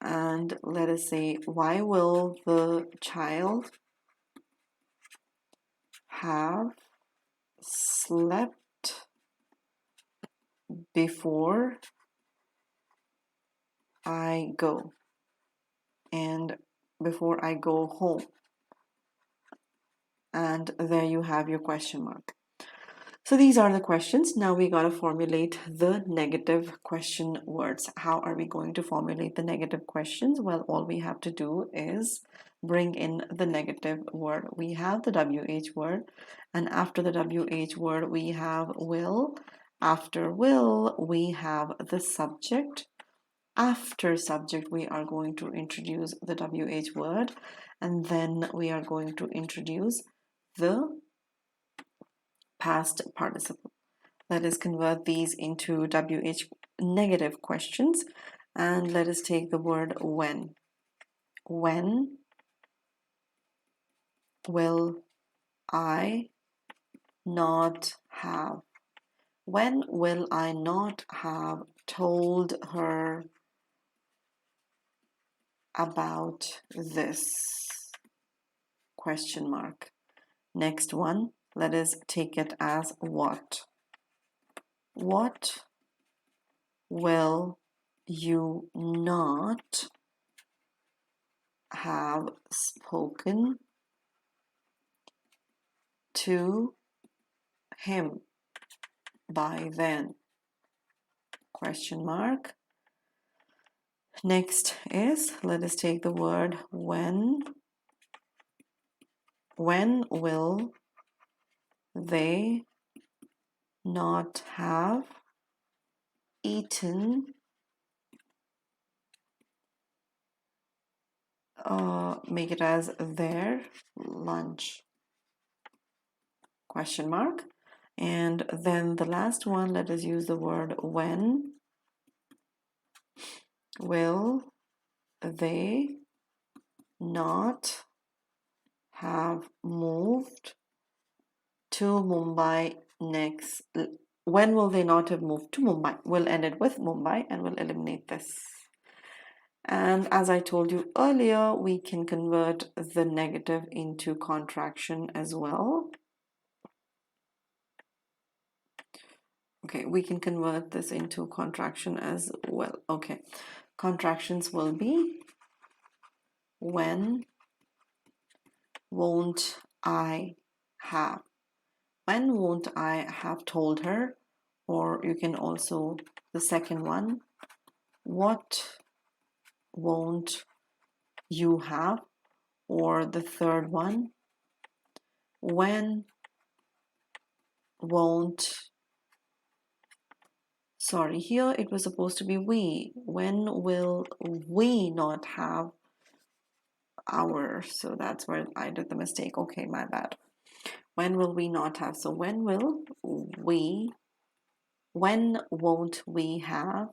and let us say, why will the child have slept before I go? And before I go home. And there you have your question mark. So these are the questions. Now we got to formulate the negative question words. How are we going to formulate the negative questions? Well, all we have to do is bring in the negative word. We have the WH word, and after the WH word, we have will. After will, we have the subject. After subject, we are going to introduce the WH word, and then we are going to introduce the past participle. Let us convert these into WH negative questions, and let us take the word when. When will I not have? When will I not have told her about this? Question mark. Next one, let us take it as what. What will you not have spoken to him by then? Question mark. Next is, let us take the word when. When will they not have eaten make it as their lunch? Question mark. And then the last one, let us use the word when. Will they not have moved to Mumbai next? When will they not have moved to Mumbai? We'll end it with Mumbai and we'll eliminate this. And as I told you earlier, we can convert the negative into contraction as well. Okay, we can convert this into contraction as well. Okay, contractions will be, when won't I have? When won't I have told her? Or you can also, the second one, what won't you have? Or the third one, when won't Sorry, here it was supposed to be we. When will we not have our? So that's where I did the mistake. Okay, my bad. When will we not have? So when will we, when won't we have?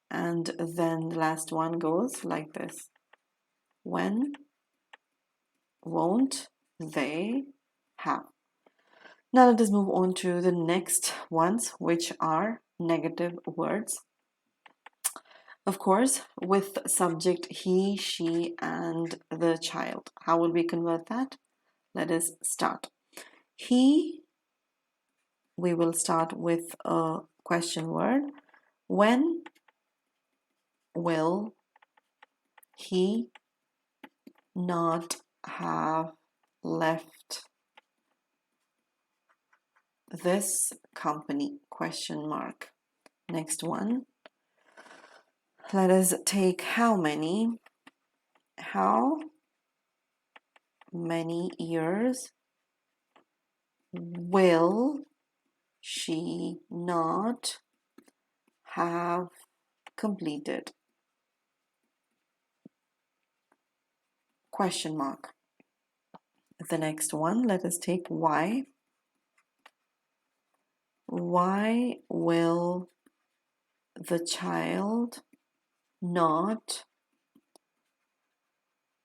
And then the last one goes like this. When won't they have? Now let us move on to the next ones, which are negative words. Of course, with subject he, she, and the child. How will we convert that? Let us start. He, we will start with a question word. When will he not have left this company? Question mark. Next one. Let us take how many. How many years will she not have completed? Question mark. The next one, let us take why. Why will the child not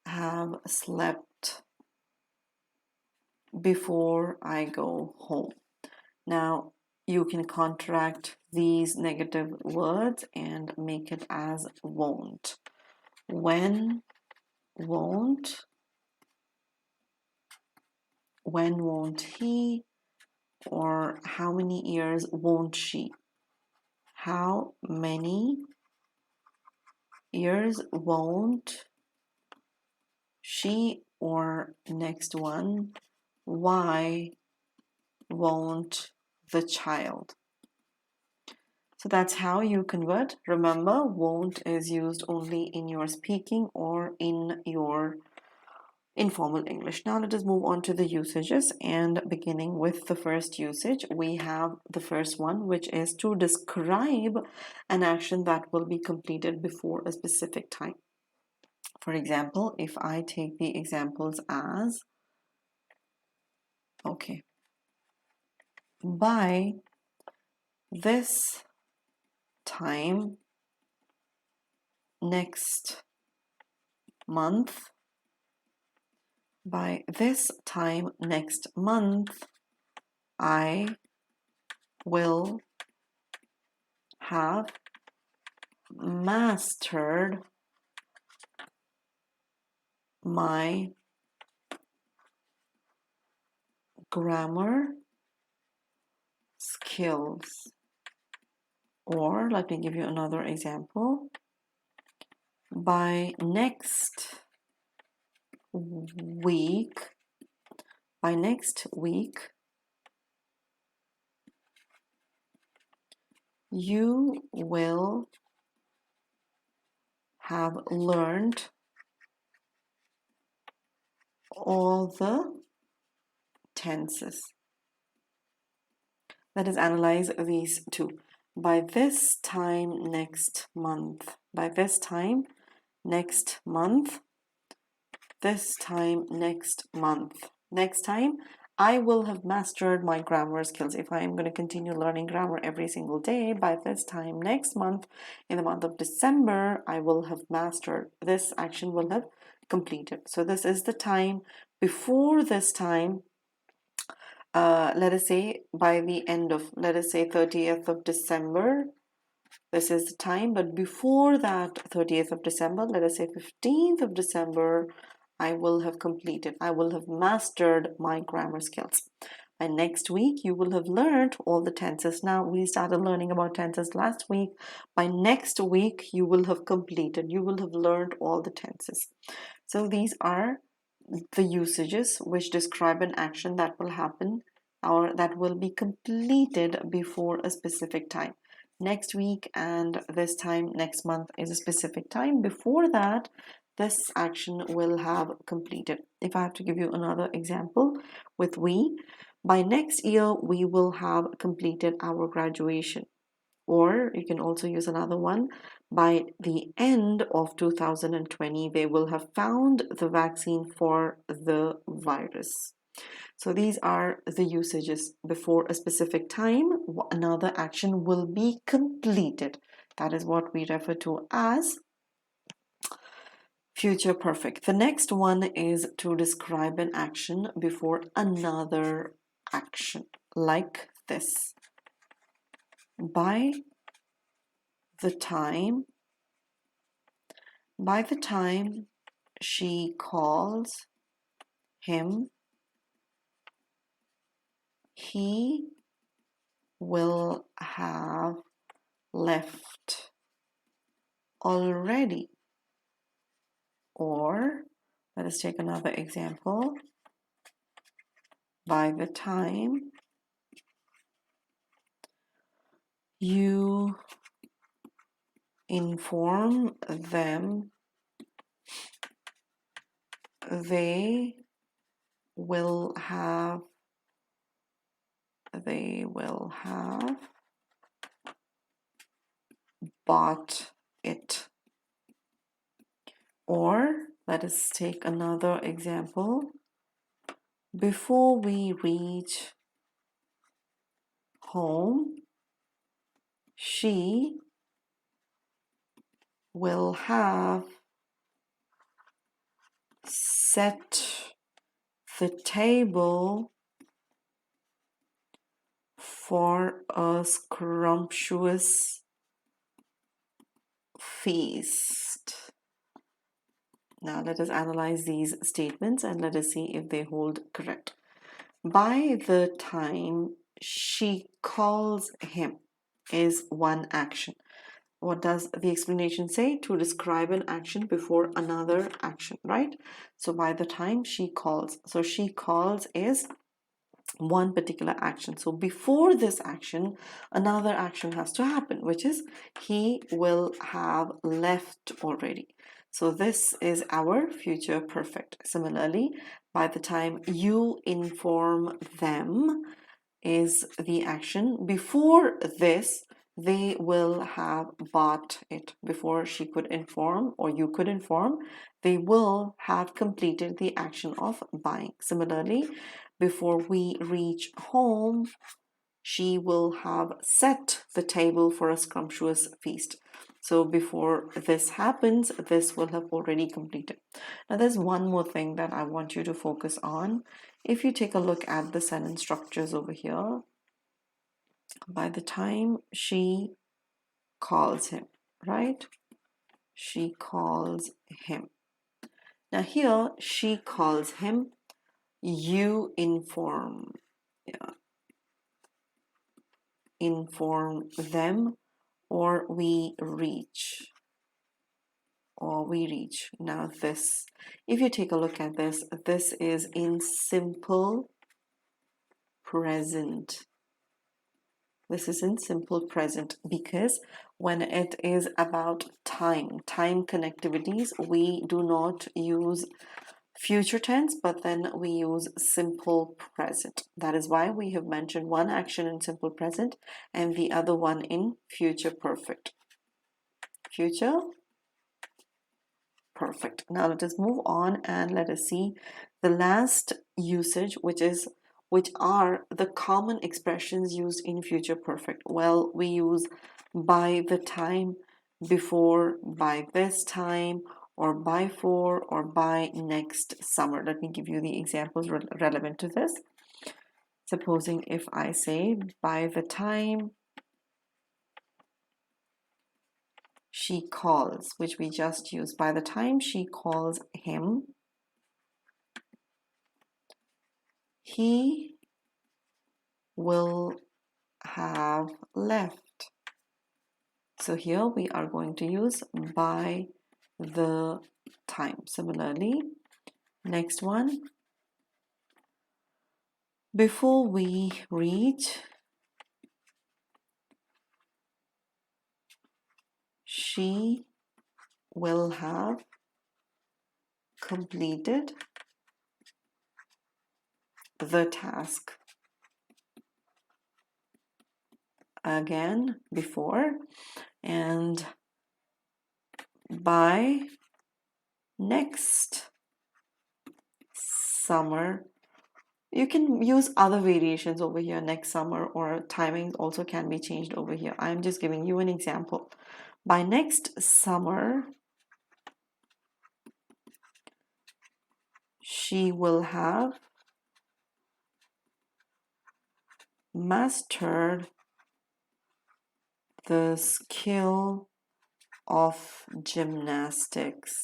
have slept before I go home? Now, you can contract these negative words and make it as won't. When won't he, or how many years won't she? How many years won't she, or next one, why won't the child? So that's how you convert. Remember, won't is used only in your speaking or in your informal English. Now let us move on to the usages, and beginning with the first usage, we have the first one, which is to describe an action that will be completed before a specific time. For example, if I take the examples as, okay, by this time next month, by this time next month, I will have mastered my grammar skills. Or let me give you another example. By next week, you will have learned all the tenses. Let us analyze these two. By this time next month, by this time next month, this time next month. Next time, I will have mastered my grammar skills. If I am going to continue learning grammar every single day, by this time next month, in the month of December, I will have mastered. This action will have completed. So this is the time. Before this time, let us say by the end of, let us say 30th of December, this is the time, but before that 30th of December, let us say 15th of December, I will have completed, I will have mastered my grammar skills. By next week, you will have learned all the tenses. Now, we started learning about tenses last week. By next week, you will have completed, you will have learned all the tenses. So these are the usages which describe an action that will happen or that will be completed before a specific time. Next week and this time next month is a specific time. Before that, this action will have completed. If I have to give you another example with we, by next year we will have completed our graduation. Or you can also use another one. By the end of 2020, they will have found the vaccine for the virus. So these are the usages. Before a specific time, another action will be completed. That is what we refer to as future perfect. The next one is to describe an action before another action, like this. By the time she calls him, he will have left already. Or let us take another example. By the time you inform them, they will have bought it. Or let us take another example. Before we reach home, she will have set the table for a scrumptious feast. Now let us analyze these statements and let us see if they hold correct. By the time she calls him is one action. What does the explanation say? To describe an action before another action, right? So by the time she calls. So she calls is one particular action. So before this action, another action has to happen, which is he will have left already. So this is our future perfect. Similarly, by the time you inform them is the action. Before this, they will have bought it. Before she could inform or you could inform, they will have completed the action of buying. Similarly, before we reach home, she will have set the table for a scrumptious feast. So before this happens, this will have already completed. Now there's one more thing that I want you to focus on. If you take a look at the sentence structures over here, by the time she calls him, right? She calls him. Now here, she calls him, you inform. Inform them, or we reach. Now this, if you take a look at this, this is in simple present. This is in simple present because when it is about time connectivities, we do not use future tense, but then we use simple present. That is why we have mentioned one action in simple present and the other one in future perfect. Future perfect. Now let us move on and let us see the last usage, which are the common expressions used in future perfect. Well, we use by the time, before, by this time, or by for, or by next summer. Let me give you the examples relevant to this. Supposing if I say by the time she calls, which we just used, by the time she calls him, he will have left. So here we are going to use by the time. Similarly, next one, before we reach, she will have completed the task. again before, and by next summer. You can use other variations over here, next summer, or timings also can be changed over here. I'm just giving you an example. By next summer, she will have mastered the skill of gymnastics.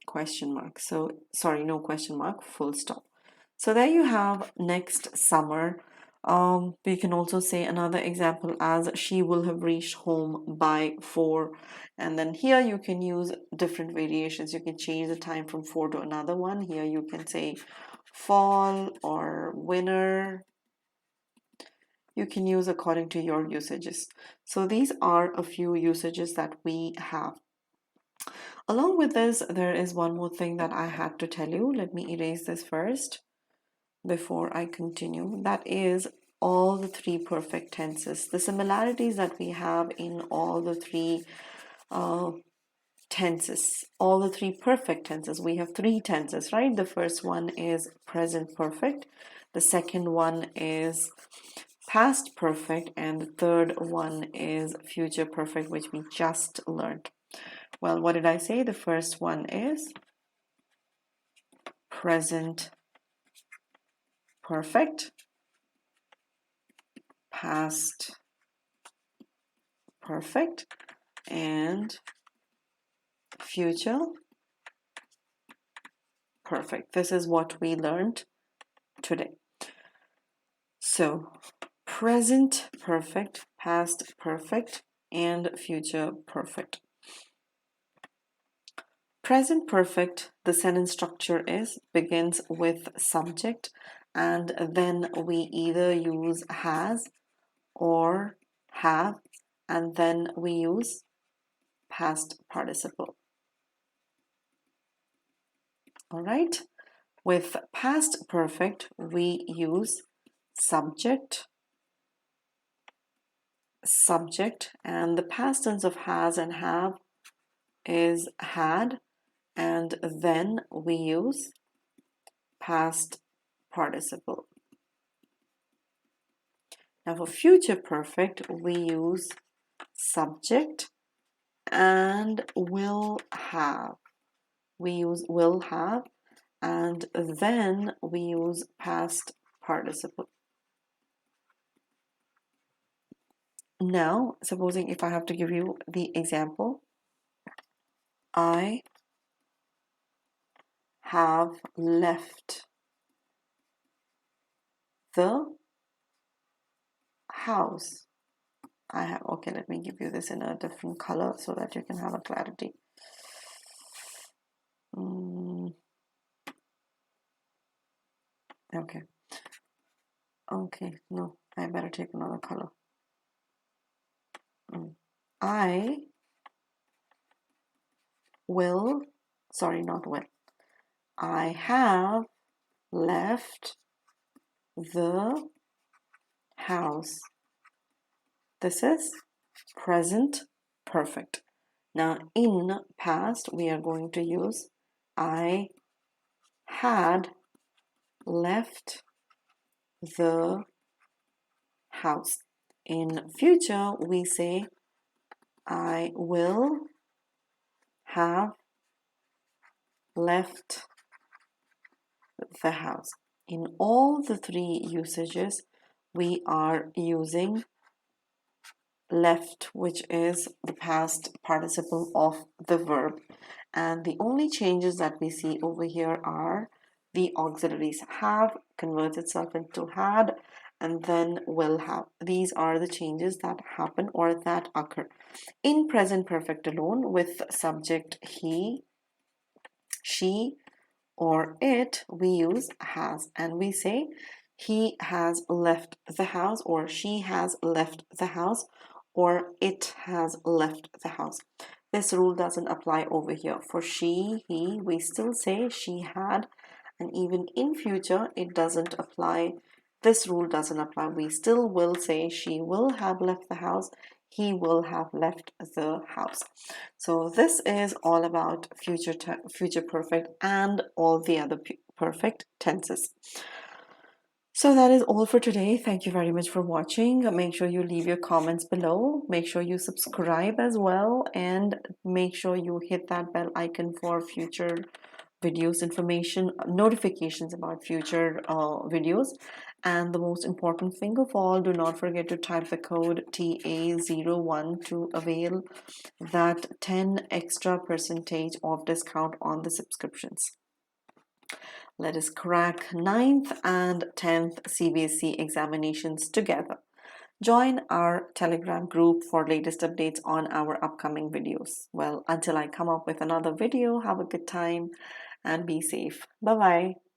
Question mark. So, sorry, no question mark, full stop. So there you have next summer. We can also say another example as she will have reached home by 4. And then here you can use different variations. You can change the time from 4 to another one. Here you can say fall or winter. You can use according to your usages. So these are a few usages that we have. Along with this, there is one more thing that I had to tell you. Let me erase this first before I continue. That is all the 3 perfect tenses. The similarities that we have in all the 3 tenses, all the 3 perfect tenses. We have 3 tenses, right? The first one is present perfect. The second one is past perfect. And the third one is future perfect, which we just learned. Well, what did I say? The first one is present perfect, past perfect, and future perfect. This is what we learned today. So, present perfect, past perfect, and future perfect. Present perfect, the sentence structure begins with subject, and then we either use has or have, and then we use past participle. All right. With past perfect, we use subject, and the past tense of has and have is had, and then we use past participle. Now for future perfect, we use subject and will have. We use will have, and then we use past participle. Now, supposing if I have to give you the example, I have left the house. Okay, let me give you this in a different color so that you can have a clarity. Okay, no, I better take another color. I will, sorry, not will. I have left the house. This is present perfect. Now in past, we are going to use I had left the house. In future, we say I will have left the house. In all the 3 usages, we are using left, which is the past participle of the verb. And the only changes that we see over here are the auxiliaries. Have converts itself into had, and then will have. These are the changes that happen or that occur. In present perfect alone, with subject he, she, or it, we use has, and we say he has left the house, or she has left the house, or it has left the house. This rule doesn't apply over here. For she, he, we still say she had, and even in future, it doesn't apply this rule doesn't apply. We still will say she will have left the house, he will have left the house. So this is all about future perfect and all the other perfect tenses. So that is all for today. Thank you very much for watching. Make sure you leave your comments below. Make sure you subscribe as well, and make sure you hit that bell icon for future videos, information, notifications about future videos. And the most important thing of all, do not forget to type the code TA01 to avail that 10 extra percentage of discount on the subscriptions. Let us crack 9th and 10th CBSE examinations together. Join our Telegram group for latest updates on our upcoming videos. Well, until I come up with another video, have a good time and be safe. Bye-bye.